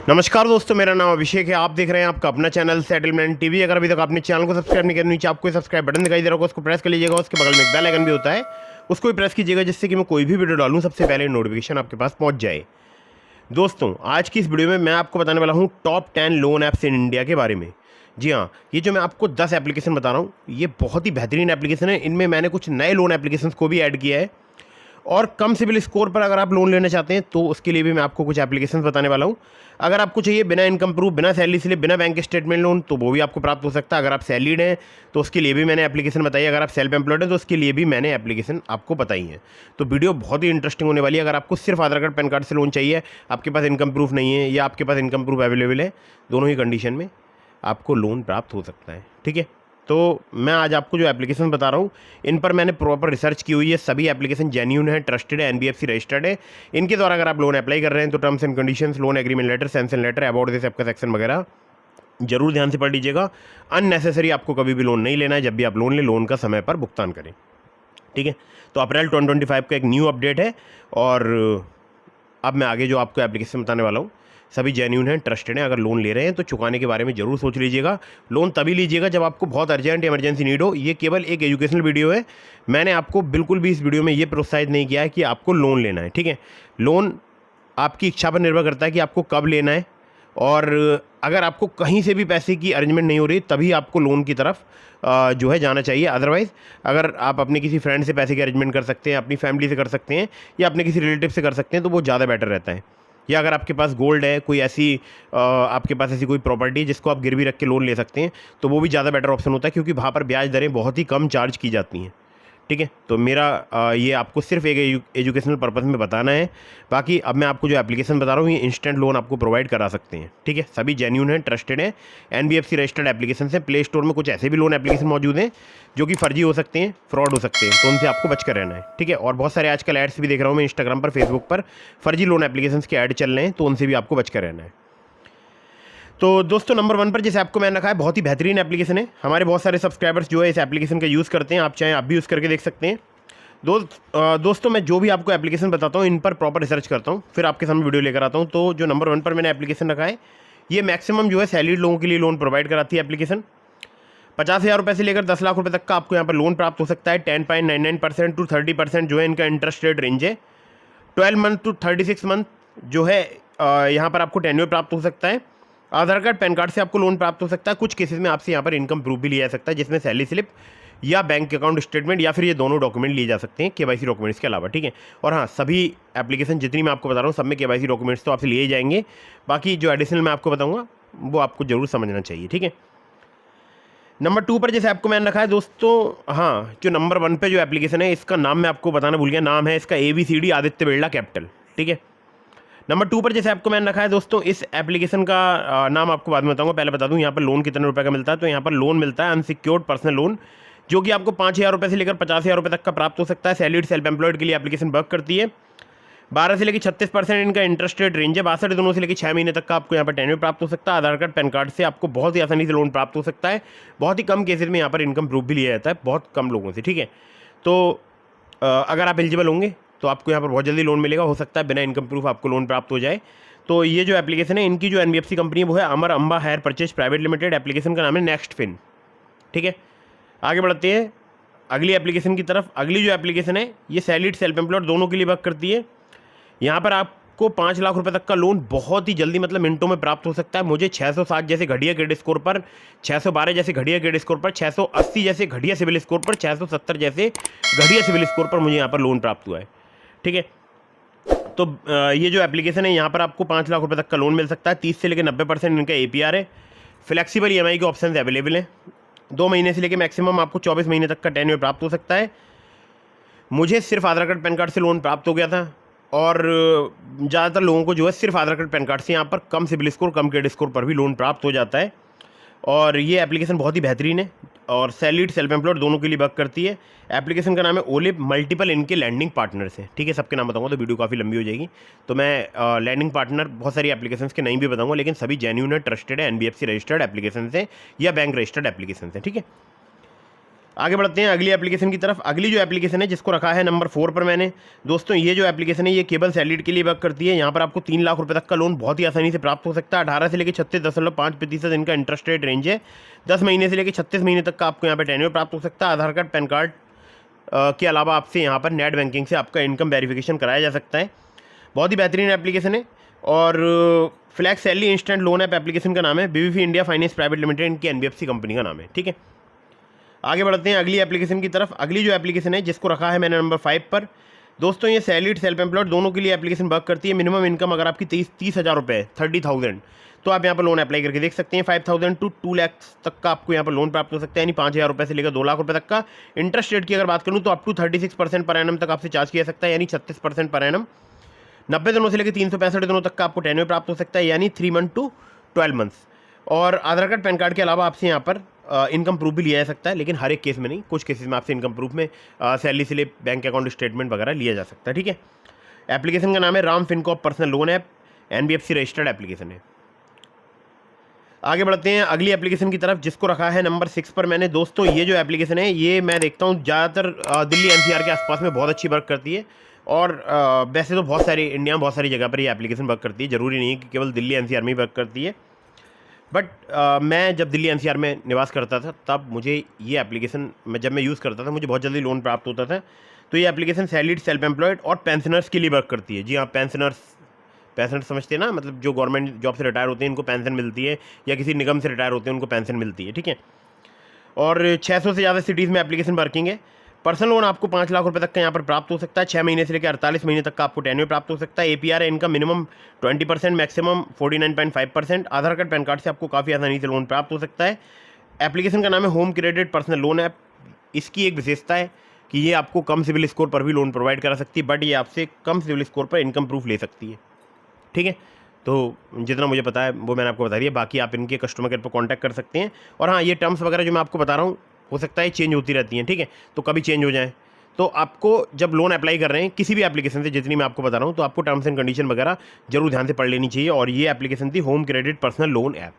नमस्कार दोस्तों, मेरा नाम अभिषेक है। आप देख रहे हैं आपका अपना चैनल सेटलमेंट टीवी। अगर अभी तक आपने चैनल को सब्सक्राइब नहीं किया, नीचे आपको सब्सक्राइब बटन दिखाई दे रहा होगा, उसको प्रेस कर लीजिएगा। उसके बगल में एक बेल आइकन भी होता है, उसको भी प्रेस कीजिएगा, जिससे कि मैं कोई भी वीडियो डालूं सबसे पहले नोटिफिकेशन आपके पास पहुंच जाए। दोस्तों, आज की इस वीडियो में मैं आपको बताने वाला हूँ top 10 loan apps in India के बारे में। जी हाँ, ये जो मैं आपको 10 एप्लीकेशन बता रहा हूँ, ये बहुत ही बेहतरीन एप्लीकेशन है। इनमें मैंने कुछ नए लोन एप्लीकेशन को भी ऐड किया है, और कम सिबिल स्कोर पर अगर आप लोन लेना चाहते हैं तो उसके लिए भी मैं आपको कुछ एप्लीकेशन बताने वाला हूं। अगर आपको चाहिए बिना इनकम प्रूफ, बिना सैलरी स्लिप, बिना बैंक स्टेटमेंट लोन, तो वो भी आपको प्राप्त हो सकता है। अगर आप सैलरीड हैं तो उसके लिए भी मैंने एप्लीकेशन बताई है। अगर आप सेल्फ एम्प्लॉयड हैं तो उसके लिए भी मैंने एप्लीकेशन आपको बताई है। तो वीडियो बहुत ही इंटरेस्टिंग होने वाली है। अगर आपको सिर्फ आधार कार्ड पैन कार्ड से लोन चाहिए, आपके पास इनकम प्रूफ नहीं है, या आपके पास इनकम प्रूफ अवेलेबल है, दोनों ही कंडीशन में आपको लोन प्राप्त हो सकता है। ठीक है, तो मैं आज आपको जो एप्लीकेशन बता रहा हूँ, इन पर मैंने प्रॉपर रिसर्च की हुई है। सभी एप्लीकेशन जेन्युइन है, ट्रस्टेड है, एनबीएफसी रजिस्टर्ड है। इनके द्वारा अगर आप लोन अप्लाई कर रहे हैं तो terms and conditions, loan agreement letter, sanction letter, about this app का सेक्शन वगैरह जरूर ध्यान से पढ़ लीजिएगा। अननेसेसरी आपको कभी भी लोन नहीं लेना है। जब भी आप लोन लें, लोन का समय पर भुगतान करें। ठीक है, तो अप्रैल 2025 का एक न्यू अपडेट है, और अब मैं आगे जो आपको एप्लीकेशन बताने वाला हूँ सभी जेन्युइन हैं, ट्रस्टेड हैं। अगर लोन ले रहे हैं तो चुकाने के बारे में जरूर सोच लीजिएगा। लोन तभी लीजिएगा जब आपको बहुत अर्जेंट इमरजेंसी नीड हो। ये केवल एक एजुकेशनल वीडियो है। मैंने आपको बिल्कुल भी इस वीडियो में ये प्रोत्साहित नहीं किया है कि आपको लोन लेना है। ठीक है, लोन आपकी इच्छा पर निर्भर करता है कि आपको कब लेना है, और अगर आपको कहीं से भी पैसे की अरेंजमेंट नहीं हो रही तभी आपको लोन की तरफ जो है जाना चाहिए। अदरवाइज़ अगर आप अपने किसी फ्रेंड से पैसे की अरेंजमेंट कर सकते हैं, अपनी फैमिली से कर सकते हैं, या अपने किसी रिलेटिव से कर सकते हैं, तो वो ज़्यादा बेटर रहता है। या अगर आपके पास गोल्ड है, कोई ऐसी आपके पास ऐसी कोई प्रॉपर्टी है जिसको आप गिरवी रख के लोन ले सकते हैं, तो वो भी ज़्यादा बेटर ऑप्शन होता है, क्योंकि वहाँ पर ब्याज दरें बहुत ही कम चार्ज की जाती हैं। ठीक है, तो मेरा ये आपको सिर्फ एक एजुकेशनल पर्पज़ में बताना है। बाकी अब मैं आपको जो एप्लीकेशन बता रहा हूँ, ये इंस्टेंट लोन आपको प्रोवाइड करा सकते हैं। ठीक है, सभी जेन्युइन हैं, ट्रस्टेड हैं, एनबीएफसी रजिस्टर्ड एप्लीकेशन हैं। प्ले स्टोर में कुछ ऐसे भी लोन एप्लीकेशन मौजूद हैं जो कि फर्जी हो सकते हैं, फ्रॉड हो सकते हैं, तो उनसे आपको बचकर रहना है। ठीक है, और बहुत सारे आजकल एड्स भी देख रहा हूँ मैं इंस्टाग्राम पर, फेसबुक पर फर्जी लोन एप्लीकेशन के ऐड चल रहे हैं, तो उनसे भी आपको बचकर रहना है। तो दोस्तों, नंबर 1 पर जैसे आपको मैंने रखा है, बहुत ही बेहतरीन एप्लीकेशन है। हमारे बहुत सारे सब्सक्राइबर्स जो है इस एप्लीकेशन का यूज़ करते हैं। आप चाहें आप भी यूज़ करके देख सकते हैं। दोस्तों, मैं जो भी आपको एप्लीकेशन बताता हूँ, इन पर प्रॉपर रिसर्च करता हूँ, फिर आपके सामने वीडियो लेकर आता हूँ। तो जो नंबर 1 पर मैंने एप्लीकेशन रखा है, ये मैक्सिमम जो है सैलरीड लोगों के लिए लोन प्रोवाइड कराती है एप्लीकेशन। 50,000 रुपये से लेकर 10 लाख रुपये तक का आपको यहाँ पर लोन प्राप्त हो सकता है। 10.99% टू 30% जो है इनका इंटरेस्ट रेट रेंज है। 12 मंथ टू 36 मंथ जो है यहाँ पर आपको टेन्योर प्राप्त हो सकता है। आधार कार्ड पैन कार्ड से आपको लोन प्राप्त हो सकता है। कुछ केसेस में आपसे यहाँ पर इनकम प्रूफ भी लिया जा सकता है, जिसमें सैलरी स्लिप या बैंक अकाउंट स्टेटमेंट, या फिर ये दोनों डॉक्यूमेंट लिए जा सकते हैं केवाईसी डॉक्यूमेंट्स के अलावा। ठीक है, और हाँ, सभी एप्लीकेशन जितनी मैं आपको बता रहा हूँ, सब में केवाईसी डॉक्यूमेंट्स तो आपसे लिए जाएंगे। बाकी जो एडिशनल मैं आपको बताऊँगा वो आपको जरूर समझना चाहिए। ठीक है, नंबर 2 पर जैसे आपको मैंने रखा है दोस्तों, हाँ, जो नंबर 1 पे जो एप्लीकेशन है, इसका नाम मैं आपको बताना भूल गया। नाम है इसका ABCD आदित्य बिरला कैपिटल। ठीक है, नंबर 2 पर जैसे आपको मैंने रखा है दोस्तों, इस एप्लीकेशन का नाम आपको बाद में बताऊंगा। पहले बता दूं यहाँ पर लोन कितने रुपए का मिलता है। तो यहाँ पर लोन मिलता है अनसिक्योर्ड पर्सनल लोन, जो कि आपको 5,000 रुपये से लेकर 50,000 रुपये तक का प्राप्त हो सकता है। सैलरीड सेल्फ एम्प्लॉयड के लिए एप्लीकेशन वर्क करती है। 12 से लेकर 36% इनका इंटरेस्ट रेट रेंज है। 62 दिनों से लेकर 6 महीने तक का आपको यहाँ पर टेन्योर प्राप्त हो सकता है। आधार कार्ड पैन कार्ड से आपको बहुत ही आसानी से लोन प्राप्त हो सकता है। बहुत ही कम केसेज में यहाँ पर इनकम प्रूफ भी लिया जाता है, बहुत कम लोगों से। ठीक है, तो अगर आप एलिजिबल होंगे तो आपको यहाँ पर बहुत जल्दी लोन मिलेगा। हो सकता है बिना इनकम प्रूफ आपको लोन प्राप्त हो जाए। तो ये जो एप्लीकेशन है, इनकी जो एनबीएफसी कंपनी है वो है Amar Amba hire purchase private limited. Application का नाम है नेक्स्ट फिन। ठीक है, आगे बढ़ते हैं अगली एप्लीकेशन की तरफ। अगली जो एप्लीकेशन है, ये सैलरीड सेल्फ एम्प्लॉयड दोनों के लिए वर्क करती है। यहाँ पर आपको 5 लाख रुपए तक का लोन बहुत ही जल्दी, मतलब मिनटों में प्राप्त हो सकता है। मुझे 607 जैसे घटिया क्रेडिट स्कोर पर, 612 जैसे घटिया क्रेडिट स्कोर पर, 680 जैसे घटिया सिविल स्कोर पर, 670 जैसे घटिया सिविल स्कोर पर मुझे यहाँ पर लोन प्राप्त हुआ है। ठीक है, तो ये जो एप्लीकेशन है, यहाँ पर आपको 5 लाख रुपए तक का लोन मिल सकता है। 30 से लेकर 90% इनका APR है। फ्लेक्सिबल EMI के ऑप्शन अवेलेबल हैं। 2 महीने से लेकर मैक्सिमम आपको 24 महीने तक का टेन्योर प्राप्त हो सकता है। मुझे सिर्फ आधार कार्ड पैन कार्ड से लोन प्राप्त हो गया था, और ज़्यादातर लोगों को जो है सिर्फ आधार कार्ड पैन कार्ड से यहाँ पर कम सिबिल स्कोर, कम क्रेडिट स्कोर पर भी लोन प्राप्त हो जाता है। और ये एप्लीकेशन बहुत ही बेहतरीन है, और सैलरीड सेल्फ एम्प्लॉयड दोनों के लिए वर्क करती है। एप्लीकेशन का नाम है ओलिव। मल्टीपल इनके लैंडिंग पार्टनर्स हैं। ठीक है, सबके नाम बताऊंगा तो वीडियो काफ़ी लंबी हो जाएगी, तो मैं लैंडिंग पार्टनर बहुत सारी एप्लीकेशंस के नाम भी बताऊंगा, लेकिन सभी जेन्युइन है, ट्रस्टेड है, एनबीएफसी रजिस्टर्ड एप्लीकेशन है या बैंक रजिस्टर्ड एप्लीकेशन है। ठीक है, आगे बढ़ते हैं अगली एप्लीकेशन की तरफ। अगली जो एप्लीकेशन है जिसको रखा है नंबर 4 पर मैंने, दोस्तों ये जो एप्लीकेशन है ये केबल सैलिड के लिए वर्क करती है। यहाँ पर आपको 3 लाख रुपए तक का लोन बहुत ही आसानी से प्राप्त हो सकता है। 18 से लेकर 36.5% इनका इंटरेस्ट रेट रेंज है। 10 महीने से लेकर 36 महीने तक का आपको यहाँ पर टेन्योर प्राप्त हो सकता है। आधार कार्ड, पैन कार्ड के अलावा आपसे यहाँ पर नेट बैंकिंग से आपका इनकम वेरिफिकेशन कराया जा सकता है। बहुत ही बेहतरीन एप्लीकेशन है। और flex salary instant loan app application का नाम है। बीबीफी इंडिया फाइनेंस प्राइवेट लिमिटेड इनकी एनबीएफसी कंपनी का नाम है। ठीक है, आगे बढ़ते हैं अगली एप्लीकेशन की तरफ। अगली जो एप्लीकेशन है जिसको रखा है मैंने नंबर 5 पर, दोस्तों ये सैलरीड सेल्फ एम्प्लॉयड दोनों के लिए एप्लीकेशन वर्क करती है। मिनिमम इनकम अगर आपकी 30,000 रुपये 30,000, तो आप यहाँ पर लोन अप्लाई करके देख सकते हैं। 5,000 to 2 लाख तक का आपको यहाँ पर लोन प्राप्त हो सकता है, यानी 5,000 रुपये से लेकर 2 लाख रुपये तक का। इंटरेस्ट रेट की अगर बात करूँ तो अप टू 36% पर एनम तक आपसे चार्ज किया जा सकता है, यानी 36% पर एनम। 90 दिनों से लेकर 365 दिनों तक का आपको टेन्योर प्राप्त हो सकता है, यानी 3 मंथ to 12 मंथ्स। और आधार कार्ड, पैन कार्ड के अलावा आपसे यहाँ पर इनकम प्रूफ भी लिया जा सकता है, लेकिन हर एक केस में नहीं, कुछ केसेस में आपसे इनकम प्रूफ में salary slip, bank account statement वगैरह लिया जा सकता है। ठीक है, एप्लीकेशन का नाम है Ram Fincorp personal loan app, NBFC registered application है। आगे बढ़ते हैं अगली एप्लीकेशन की तरफ जिसको रखा है नंबर 6 पर मैंने। दोस्तों ये जो एप्लीकेशन है ये मैं देखता हूँ ज़्यादातर दिल्ली एनसीआर के आसपास में बहुत अच्छी वर्क करती है। और वैसे तो बहुत सारी इंडिया में बहुत सारी जगह पर ये एप्लीकेशन वर्क करती है, ज़रूरी नहीं है कि केवल दिल्ली एनसीआर में ही वर्क करती है। बट मैं जब दिल्ली एनसीआर में निवास करता था तब मुझे ये एप्लीकेशन जब मैं यूज़ करता था मुझे बहुत जल्दी लोन प्राप्त होता था। तो ये एप्लीकेशन सैलरीड सेल्फ एम्प्लॉयड और पेंशनर्स के लिए वर्क करती है। जी हाँ, पेंशनर्स समझते हैं ना, मतलब जो गवर्नमेंट जॉब से रिटायर होते हैं इनको पेंशन मिलती है, या किसी निगम से रिटायर होते हैं उनको पेंशन मिलती है। ठीक है, और 600 से ज़्यादा सिटीज़ में एप्लीकेशन वर्किंग है। पर्सनल लोन आपको 5 लाख रुपए तक का यहाँ पर प्राप्त हो सकता है। 6 महीने से लेकर 48 महीने तक का आपको टेन्योर प्राप्त हो सकता है। एपीआर है इनका मिनिमम 20%, मैक्सिमम 49.5%। आधार कार्ड, पैन कार्ड से आपको काफ़ी आसानी से लोन प्राप्त हो सकता है। एप्लीकेशन का नाम है home credit personal loan app. इसकी एक विशेषता है कि ये आपको कम सिविल स्कोर पर भी लोन प्रोवाइड करा सकती है, बट ये आपसे कम सिविल स्कोर पर इनकम प्रूफ ले सकती है। ठीक है, तो जितना मुझे पता है वो मैंने आपको बता दिया, बाकी आप इनके कस्टमर केयर पर कॉन्टैक्ट कर सकते हैं। और हाँ, ये टर्म्स वगैरह जो मैं आपको बता रहा हूँ हो सकता है चेंज होती रहती हैं। ठीक है, तो कभी चेंज हो जाए, तो आपको जब लोन अप्लाई कर रहे हैं किसी भी एप्लीकेशन से, जितनी मैं आपको बता रहा हूँ, तो आपको टर्म्स एंड कंडीशन वगैरह जरूर ध्यान से पढ़ लेनी चाहिए। और ये एप्लीकेशन थी home credit personal loan app.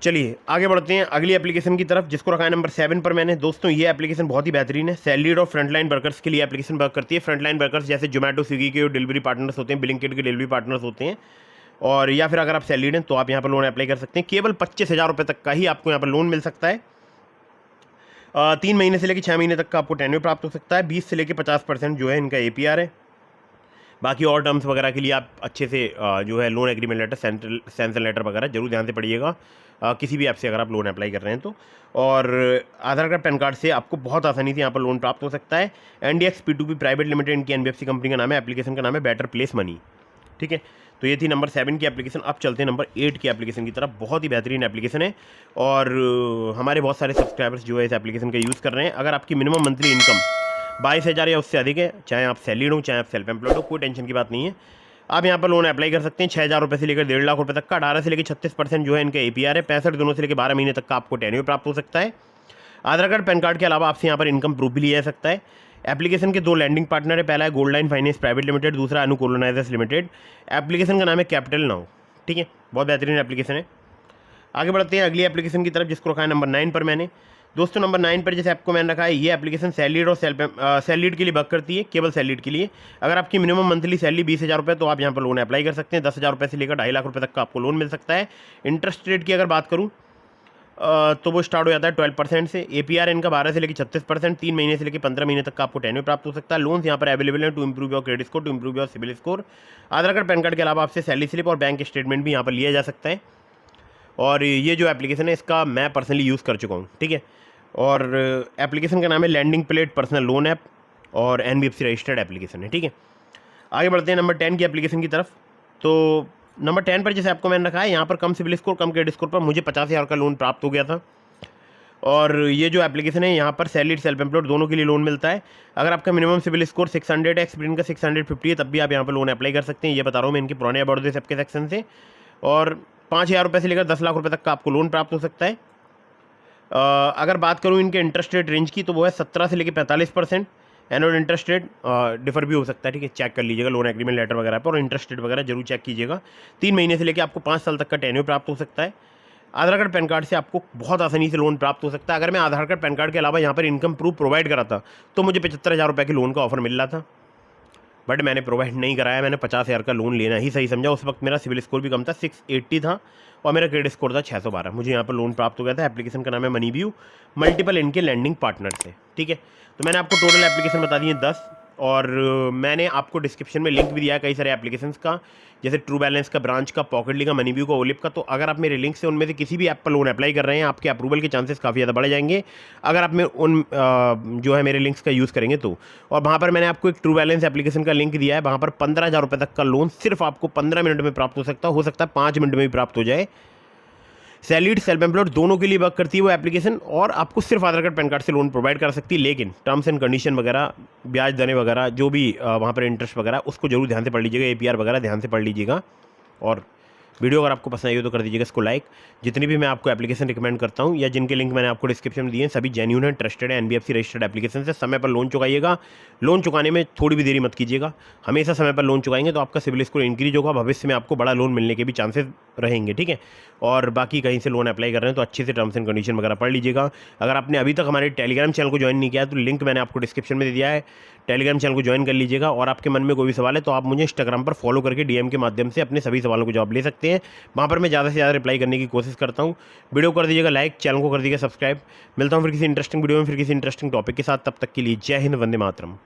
चलिए आगे बढ़ते हैं अगली एप्लीकेशन की तरफ जिसको रखा है नंबर 7 पर मैंने। दोस्तों ये एप्लीकेशन बहुत ही बेहतरीन है। सैलरीड और फ्रंटलाइन वर्कर्स के लिए एप्लीकेशन वर्क करती है। फ्रंटलाइन वर्कर्स जैसे जोमेटो, स्विगी के डिलीवरी पार्टनर्स होते हैं, ब्लिंकिट के डिलीवरी पार्टनर्स होते हैं, और या फिर अगर आप सैलरीड हैं तो आप यहाँ पर लोन अप्लाई कर सकते हैं। केवल 25,000 रुपये तक का ही आपको यहाँ पर लोन मिल सकता है। 3 महीने से लेकर 6 महीने तक का आपको टेन्योर प्राप्त हो सकता है। 20 से लेकर 50% जो है इनका एपीआर है। बाकी और टर्म्स वगैरह के लिए आप अच्छे से जो है loan agreement letter, sanction letter वगैरह जरूर ध्यान से पढ़िएगा किसी भी ऐप से अगर आप लोन अप्लाई कर रहे हैं तो। और आधार कार्ड, पैन कार्ड से आपको बहुत आसानी से यहाँ पर लोन प्राप्त हो सकता है। एनडीएक्स P2P प्राइवेट लिमिटेड इनकी एनबीएफसी कंपनी का नाम है। एप्लीकेशन का नाम है बेटर प्लेस मनी। ठीक है, तो ये थी नंबर 7 की एप्लीकेशन। अब चलते हैं नंबर 8 की एप्लीकेशन की तरफ। बहुत ही बेहतरीन एप्लीकेशन है और हमारे बहुत सारे सब्सक्राइबर्स जो है इस एप्लीकेशन का यूज़ कर रहे हैं। अगर आपकी मिनिमम मंथली इनकम 22,000 या उससे अधिक है, चाहे आप सैलरीड हो चाहे आप सेल्फ एम्प्लॉयड हो, कोई टेंशन की बात नहीं है, आप यहाँ पर लोन अप्लाई कर सकते हैं। 6,000 रुपये से लेकर 1.5 लाख रुपये तक का। 18 से लेकर 36% जो है इनका एपीआर है। 65 दिनों से लेकर 12 महीने तक का आपको टेन्योर प्राप्त हो सकता है। आधार कार्ड, पैन कार्ड के अलावा आपसे यहाँ पर इनकम प्रूफ भी लिया जा सकता है। एप्लीकेशन के 2 लैंडिंग पार्टनर है। पहला है गोल्डलाइन फाइनेंस प्राइवेट लिमिटेड, दूसरा अनु कोलोनाइजर्स लिमिटेड। एप्लीकेशन का नाम है कैपिटल नाउ। ठीक है, बहुत बेहतरीन एप्लीकेशन है। आगे बढ़ते हैं अगली एप्लीकेशन की तरफ जिसको रखा है नंबर 9 पर मैंने। दोस्तों नंबर 9 पर जैसे आपको मैंने रखा है, ये एप्लीकेशन सैलरीड और सैलरीड के लिए वर्क करती है, केवल सैलरीड के लिए। अगर आपकी मिनिमम मंथली सैलरी 20,000 रुपये तो आप यहाँ पर लोन अप्लाई कर सकते हैं। 10,000 रुपये से लेकर 2.5 लाख रुपये तक का आपको लोन मिल सकता है। इंटरेस्ट रेट की अगर बात करूँ तो वो स्टार्ट हो जाता है 12% से। एपीआर इनका 12 से लेकर 36%। 3 महीने से लेकर 15 महीने तक का आपको टेन्योर प्राप्त हो सकता है। लोन्स यहाँ पर अवेलेबल है to improve your credit score, to improve your CIBIL score. Aadhaar card, PAN card के अलावा आपसे सैलरी स्लिप और बैंक स्टेटमेंट भी यहाँ पर लिया जा सकता है। और ये जो एप्लीकेशन है इसका मैं पर्सनली यूज़ कर चुका हूँ। ठीक है, और एप्लीकेशन का नाम है lending plate personal loan app और एनबीएफसी रजिस्टर्ड एप्लीकेशन है। ठीक है, आगे बढ़ते हैं नंबर 10 की एप्लीकेशन की तरफ। तो नंबर 10 पर जैसे आपको मैंने रखा है, यहाँ पर कम सिविल स्कोर, कम क्रेडिट स्कोर पर मुझे 50,000 का लोन प्राप्त हो गया था। और ये जो एप्लीकेशन है यहाँ पर सैलरीड, सेल्फ एम्प्लॉयड दोनों के लिए लोन मिलता है। अगर आपका मिनिमम सिविल स्कोर 600 है, एक्सपीरियंस का 650 है, तब भी आप यहाँ पर लोन अप्लाई कर सकते हैं। ये बता रहा हूँ मैं इनके पुराने अबाउट सबके सेक्शन से। और 5,000 रुपये से लेकर 10 लाख रुपये तक का आपको लोन प्राप्त हो सकता है। अगर बात करूँ इनके इंटरेस्ट रेट रेंज की तो वो है 17 से लेकर 45%। एनुअल इंटरेस्ट रेट डिफर भी हो सकता है। ठीक है, चेक कर लीजिएगा लोन एग्रीमेंट लेटर वगैरह पर, और इंटरेस्ट रेट वगैरह जरूर चेक कीजिएगा। 3 महीने से लेकर आपको 5 साल तक का टेन्योर प्राप्त हो सकता है। आधार कार्ड पैन कार्ड से आपको बहुत आसानी से लोन प्राप्त हो सकता है। अगर मैं आधार कार्ड पैन कार्ड के अलावा यहाँ पर इनकम प्रूफ प्रोवाइड कराता तो मुझे 75,000 रुपये के लोन का ऑफर मिल रहा था, बट मैंने प्रोवाइड नहीं कराया। मैंने 50,000 का लोन लेना ही सही समझा। उस वक्त मेरा सिविल स्कोर भी कम था, 680 था, और मेरा क्रेडिट स्कोर था 612। मुझे यहाँ पर लोन प्राप्त हो गया था। एप्लीकेशन का नाम है मनी व्यू, मल्टीपल इनके लैंडिंग पार्टनर से। ठीक है, तो मैंने आपको टोटल एप्लीकेशन बता दिए 10, और मैंने आपको डिस्क्रिप्शन में लिंक भी दिया है कई सारे एप्लीकेशंस का, जैसे ट्रू बैलेंस का, ब्रांच का, पॉकेटली का, मनी व्यू का, ओलिप का। तो अगर आप मेरे लिंक से उनमें से किसी भी ऐप पर लोन अप्लाई कर रहे हैं, आपके अप्रूवल के चांसेस काफ़ी ज़्यादा बढ़ जाएंगे अगर आप में उन जो है मेरे लिंक्स का यूज़ करेंगे तो। और वहाँ पर मैंने आपको एक ट्रू बैलेंस एप्लीकेशन का लिंक दिया है, वहाँ पर 15,000 रुपये तक का लोन सिर्फ आपको 15 मिनट में प्राप्त हो सकता है 5 मिनट में भी प्राप्त हो जाए। सैलरीड, सेल्फ एम्प्लॉयड दोनों के लिए वर्क करती है वो एप्लीकेशन, और आपको सिर्फ आधार कार्ड पैन कार्ड से लोन प्रोवाइड कर सकती है। लेकिन टर्म्स एंड कंडीशन वगैरह, ब्याज दरें वगैरह, जो भी वहाँ पर इंटरेस्ट वगैरह, उसको जरूर ध्यान से पढ़ लीजिएगा। APR वगैरह ध्यान से पढ़ लीजिएगा। और वीडियो अगर आपको पसंद आई हो तो कर दीजिएगा इसको लाइक। जितनी भी मैं आपको एप्लीकेशन रिकमेंड करता हूँ या जिनके लिंक मैंने आपको डिस्क्रिप्शन में दिए हैं, सभी जेन्युइन है, ट्रस्टेड है, NBFC रजिस्टर्ड एप्लीकेशन से। समय पर लोन चुकाइएगा। लोन चुकाने में थोड़ी भी देरी मत कीजिएगा, हमेशा समय पर लोन चुकाएंगे तो आपका सिविल स्कोर इंक्रीज होगा, भविष्य में आपको बड़ा लोन मिलने के भी चांसेस रहेंगे। ठीक है, और बाकी कहीं से लोन अप्लाई कर रहे हैं तो अच्छे से टर्म्स एंड कंडीशन वगैरह पढ़ लीजिएगा। अगर आपने अभी तक हमारे टेलीग्राम चैनल को ज्वाइन नहीं किया है तो लिंक मैंने आपको डिस्क्रिप्शन में दे दिया है, टेलीग्राम चैनल को ज्वाइन कर लीजिएगा। और आपके मन में कोई भी सवाल है तो आप मुझे इंस्टाग्राम पर फॉलो करके DM के माध्यम से अपने सभी सवालों को जवाब ले सकते हैं। वहाँ पर मैं ज़्यादा से ज़्यादा रिप्लाई करने की कोशिश करता हूँ। वीडियो कर दीजिएगा लाइक, चैनल को कर दीजिएगा सब्सक्राइब। मिलता हूँ फिर किसी इंटरेस्टिंग वीडियो में, फिर किसी इंटरेस्टिंग टॉपिक के साथ। तब तक के लिए जय हिंद, वंदे मातरम।